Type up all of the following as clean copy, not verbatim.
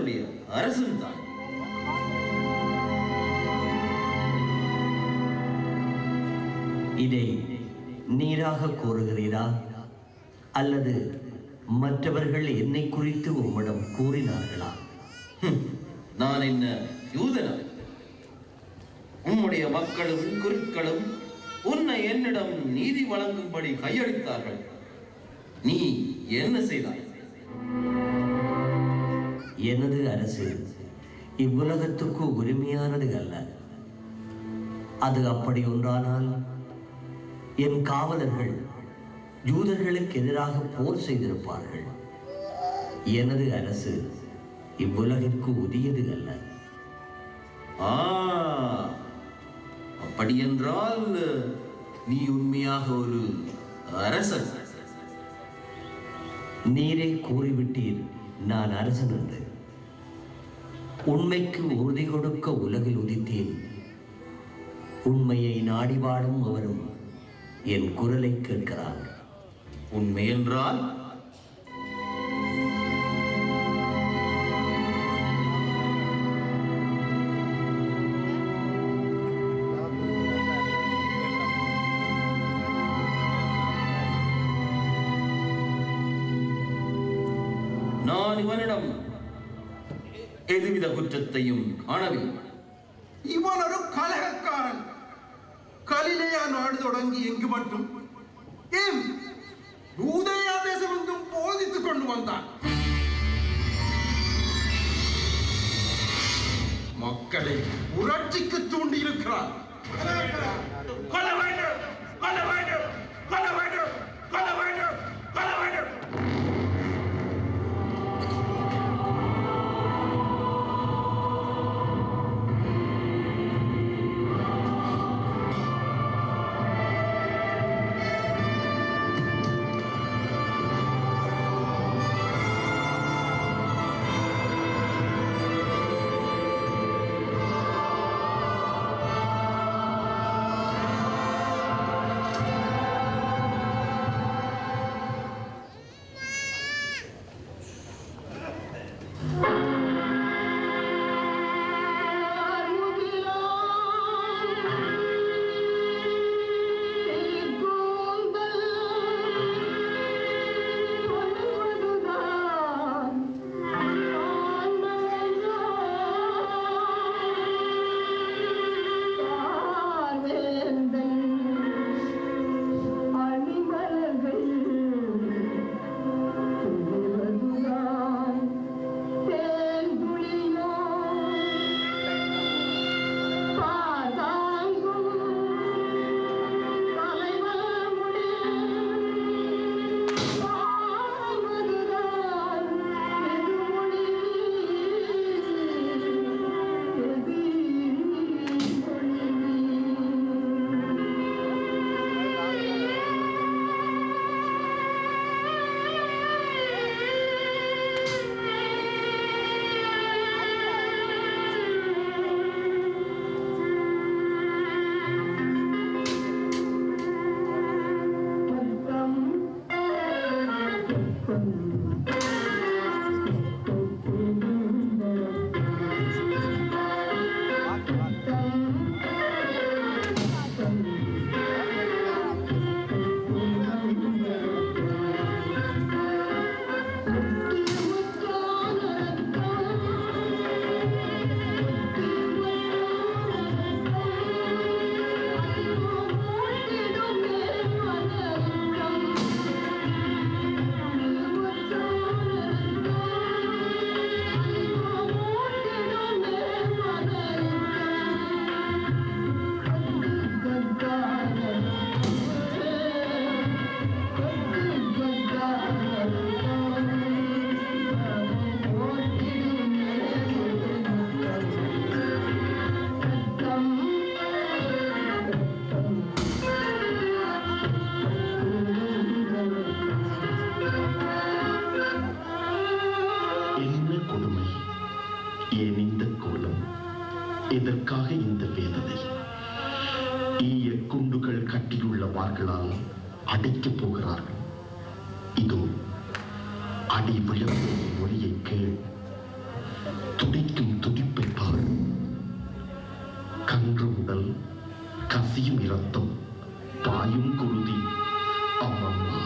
எங்களுடைய அரசன் தான். இதை நீராக கூறுகிறீரா அல்லது மற்றவர்கள் என்னை குறித்து உம்மிடம் கூறினார்களா? நான் என்ன யூதனா? உம்முடைய மக்களும் குருக்களும் உன்னை என்னிடம் நீதி வழங்கும்படி கையளித்தார்கள். நீ என்ன செய்தாய்? எனது அரசு இவ்வுலகத்துக்கு உரிமையானது அல்ல. அது அப்படி ஒன்றானால் என் காவலர்கள் யூதர்களுக்கு எதிராக போர் செய்திருப்பார்கள். எனது அரசு இவ்வுலகிற்கு உரியது அல்ல. அப்படி என்றால் நீ உண்மையாக ஒரு அரசன். நீரே கூறிவிட்டீர் நான் அரசன் என்று. உண்மைக்கு உறுதி கொடுக்க உலகில் உதித்தேன். உண்மையை நாடி வாடும் அவரும் என் குரலை கேட்கிறார். உண்மை என்றால் நான் இவனிடம் எதுவித குற்றத்தையும் காணவில்லை. இவன் ஒரு கலகக்காரன். கலிலேயா நாடு தொடங்கி எங்கு மட்டும் ஏன் யூதேயா தேசம் எங்கும் போதித்துக் கொண்டு வந்தான். மக்களை புரட்சிக்கு தூண்டி இருக்கிறார். எதற்காக இந்த வேதனை? ஈய குண்டுகள் கட்டியுள்ள வார்களால் அடைக்கப் போகிறார்கள். இதோ அடி விழும் ஒளியை கேள். துடிக்கும் துடிப்பை பார். கன்று உடல், கசியும் இரத்தம், பாயும் குருதி. அம்மம்மா,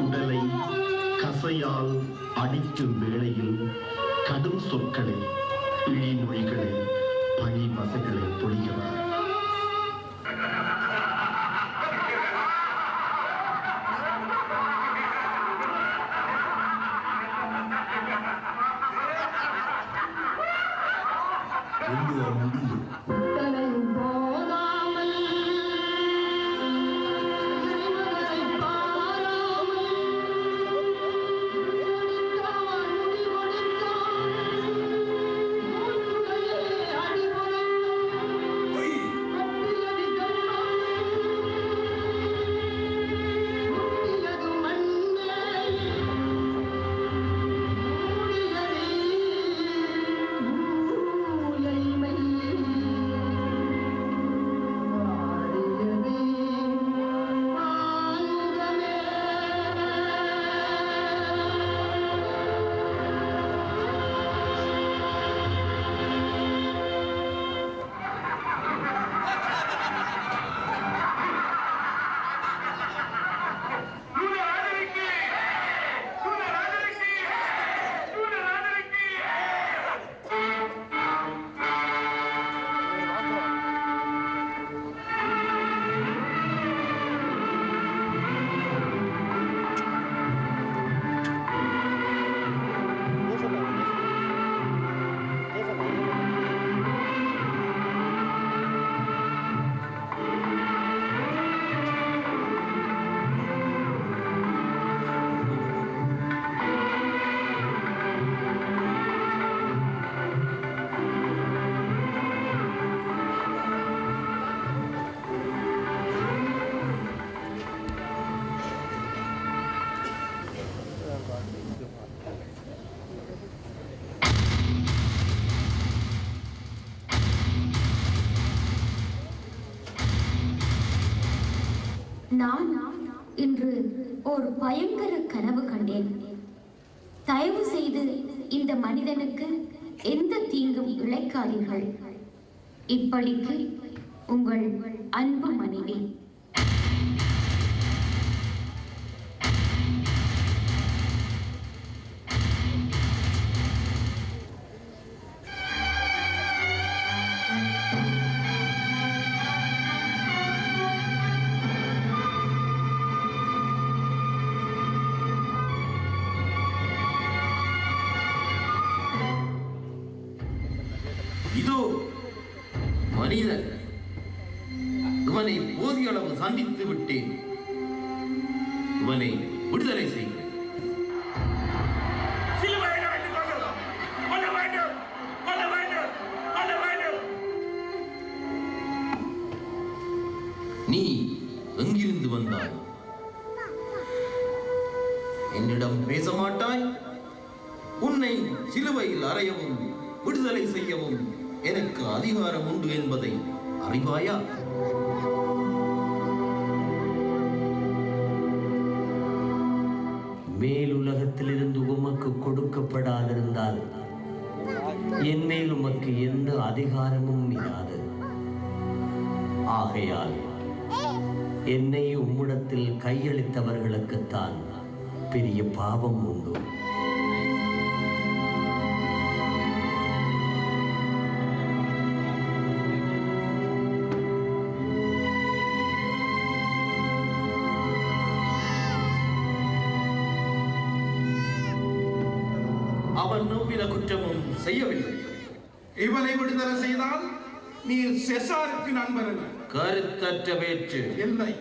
உடலை கசையால் அடிக்கும் வேளையில் கடும் சொற்களை, இழிமொழிகளை, பழி வசைகளை பொழிகிறார். நான் இன்று ஒரு பயங்கர கனவு கண்டேன். தயவு செய்து இந்த மனிதனுக்கு எந்த தீங்கும் இழைக்காதீர்கள். இப்படிக்கு உங்கள் அன்பு மனைவி. இதோ மனிதன். இவனை போதிய அளவு சந்தித்து விட்டேன். இவனை விடுதலை செய்கிறேன். நீ எங்கிருந்து வந்தாய்? என்னிடம் பேச மாட்டாய்? உன்னை சிலுவையில் அறையவும் விடுதலை செய்யவும் எனக்கு அதிகாரம் உண்டு என்பதை அறிவாயா? மேலுலகத்திலிருந்து உமக்கு கொடுக்கப்படாதிருந்தால் என் மேல் உமக்கு எந்த அதிகாரமும் இராது. ஆகையால் என்னை உம்மிடத்தில் கையளித்தவர்களுக்குத்தான் பெரிய பாவம் உண்டு. அவன் எவ்வித குற்றமும் செய்யவில்லை. இவனை விடுதலை செய்தால் நீர் செசாருக்கு நண்பன். கருத்தற்ற பேச்சு. இல்லை,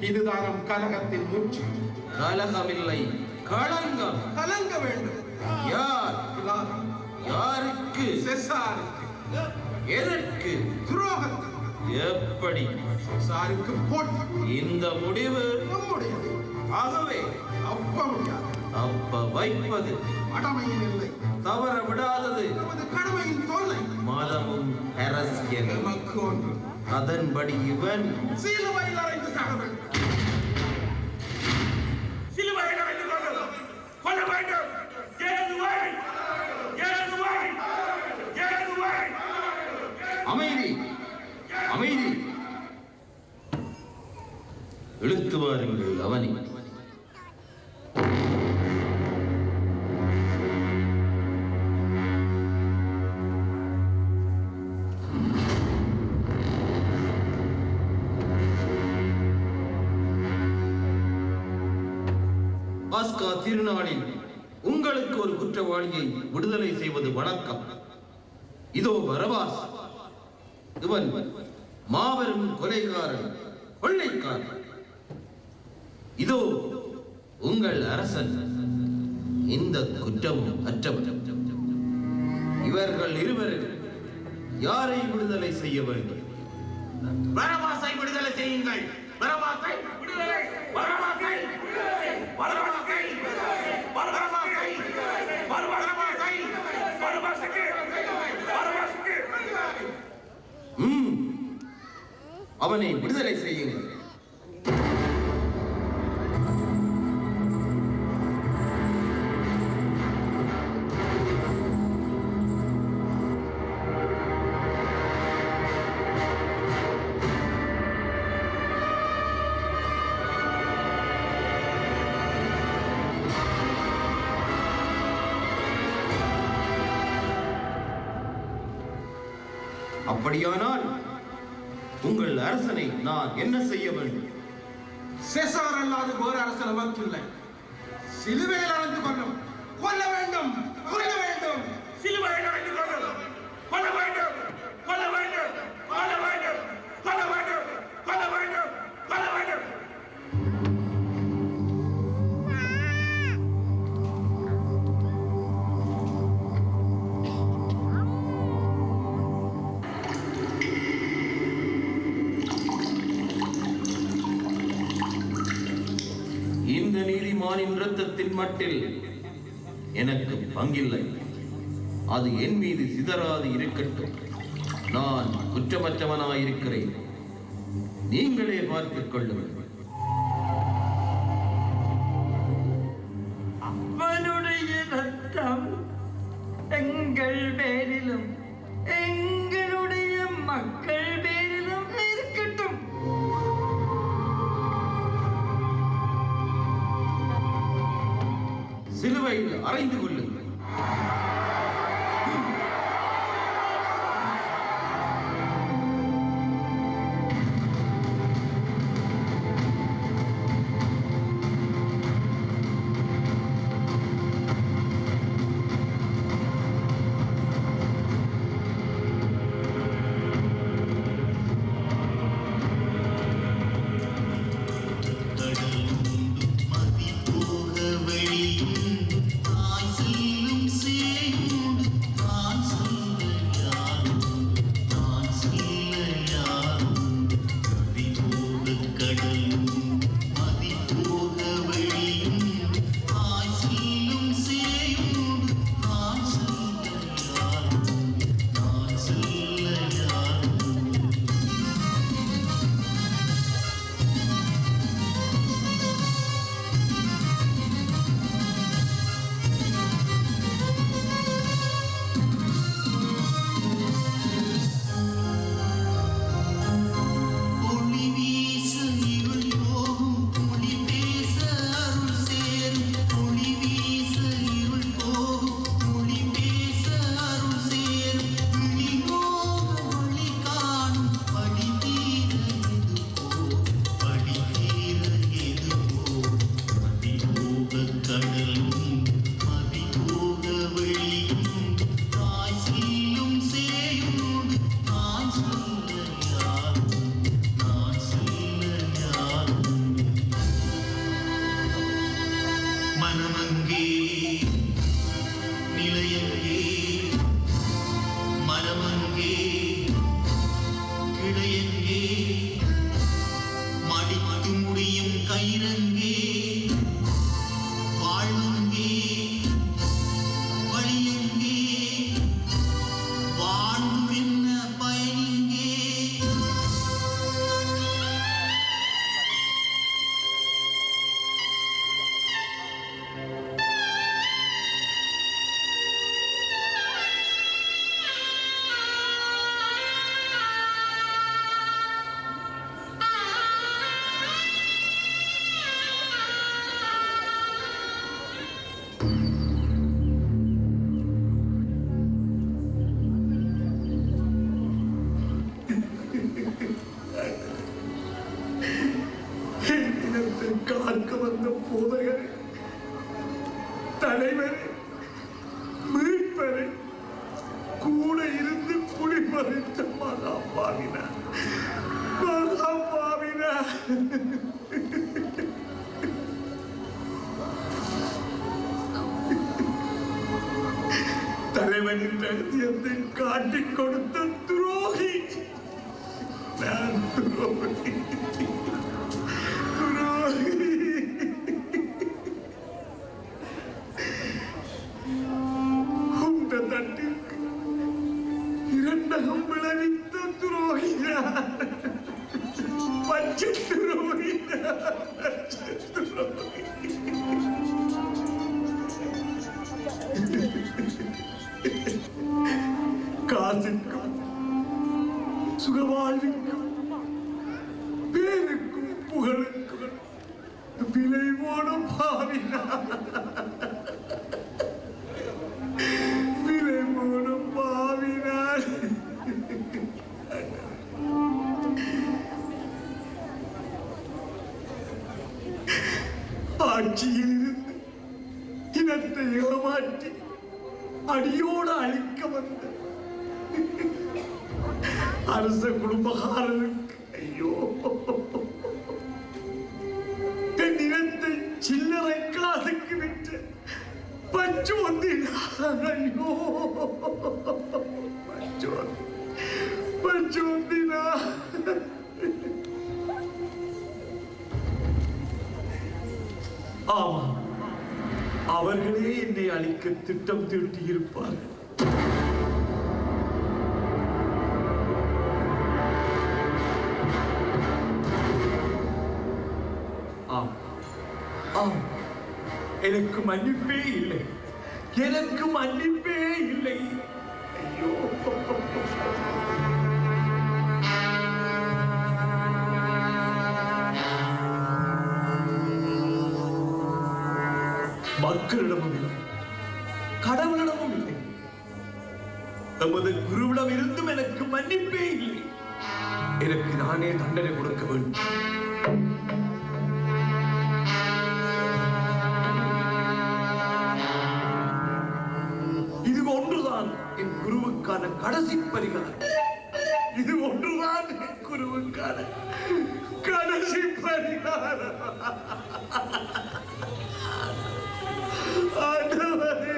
இதுதான் கலகத்தின் மூச்சு. கலகமில்லை, களங்கம். கலங்க வேண்டும். யார்? யாருக்கு? செசாருக்கு. எதற்கு? துரோகத்துக்கு. எப்படி? செசாருக்கு போட்டு. இந்த முடிவு நம்முடையது. ஆகவே அப்ப முடியாது. அப்ப வைப்பது கடமையும் இல்லை, தவற விடாதது நமது கடமையின் தொல்லை. மதமும் அரசியல் நமக்கு ஒன்று. அதன்படி இவன் சிலுவையில் அறைந்து சாக வேண்டும். சிலுவையில் அறைந்து கொல்ல வேண்டும். அமைதி, அமைதி. இழுத்து வாருங்கள் அவனை. பாஸ்கா திருநாளில் உங்களுக்கு ஒரு குற்றவாளியை விடுதலை செய்வது வணக்கம். இதோ பரபாஸ். இவன் மாபெரும் கொலைகாரன், கொள்ளைக்காரன். இதோ உங்கள் அரசன், இந்த குற்றம் அற்றவர். இவர்கள் இருவரில் யாரை விடுதலை செய்ய வேண்டும்? பரபாசை விடுதலை செய்யுங்கள். பரபாசை விடுதலை. பரபாசை விடுதலை. பரபாசை விடுதலை. பரபாசை விடுதலை. பரபாசை பரபாசைக்கு பரபாசைக்கு. அவனை விடுதலை செய்யுங்கள். அப்படியானால் உங்கள் அரசனை நான் என்ன செய்ய வேண்டும்? செசார் அல்லாது வேறு அரசன் நமக்கு இல்லை. சிலுவையில் அறைந்து கொள்ளும். கொல்ல வேண்டும், கொல்ல வேண்டும். சிலுவையில் அறைந்து கொல்லும். கொல்ல வேண்டும், கொல்ல வேண்டும், கொல்ல வேண்டும், கொல்ல வேண்டும், கொல்ல வேண்டும், கொல்ல வேண்டும். இந்த நீதிமானின் இரத்தத்தின் மட்டில் எனக்கு பங்கில்லை. அது என் மீது சிதறாது இருக்கட்டும். நான் குற்றமற்றவனாயிருக்கிறேன். நீங்களே பார்த்துக் கொள்ளுங்கள். அவனுடைய ரத்தம் எங்கள் பேரிலும் எங்களுடைய மக்கள் பேரிலும் இருக்கட்டும். சிலுவையில் அறைந்து கொள்ளுங்கள். மதி போக வெளியும் தாய் செல்லும் சேய் என்னை காக்க வந்த போதகரே, தலைவரே, மீட்பரே, கூட இருந்து குடிமறித்த மகாபாவினா, மகாபாவினா. தலைவனின் ரகசியத்தை காட்டிக் கொடுத்த துரோகி நான். துரோகி துரோகி. உண்ட தட்டிற்கு இரண்டகம் விளைவித்த துரோகி பச்சை துரோகி பச்சை துரோகி. காசுக்கும் சுகவாழ்விக்கும் பேருக்கும் புகழுக்கும் விலை போடும் பாவினா, விலை போடும் பாவினா. ஆட்சியில் இருந்து இனத்தை ஏமாற்றி அடியோடு அழிக்க வந்த அரச குடும்பகாரனுக்கு ஐயோ, என் இனத்தை சில்லறை காசுக்கு விட்டு பஞ்சோந்தினா. ஐயோ, பஞ்சோந்தினா. ஆமா, அவர்களே என்னை அழிக்க திட்டம் தீட்டியிருப்பார்கள். எனக்கு மன்னிப்பே இல்லை, எனக்கு மன்னிப்பே இல்லை. ஐயோ, மக்களிடமும் இல்லை, கடவுளிடமும் இல்லை, நமது குருவிடம் இருந்தும் எனக்கு மன்னிப்பே இல்லை. எனக்கு நானே தண்டனை கொடுக்க வேண்டும். இது ஒன்றுதான் என் குருவுக்கான கடைசி பரிகாரம். இது ஒன்றுதான் என் குருவுக்கான கடைசி பரிகாரம். ஆண்டவரே,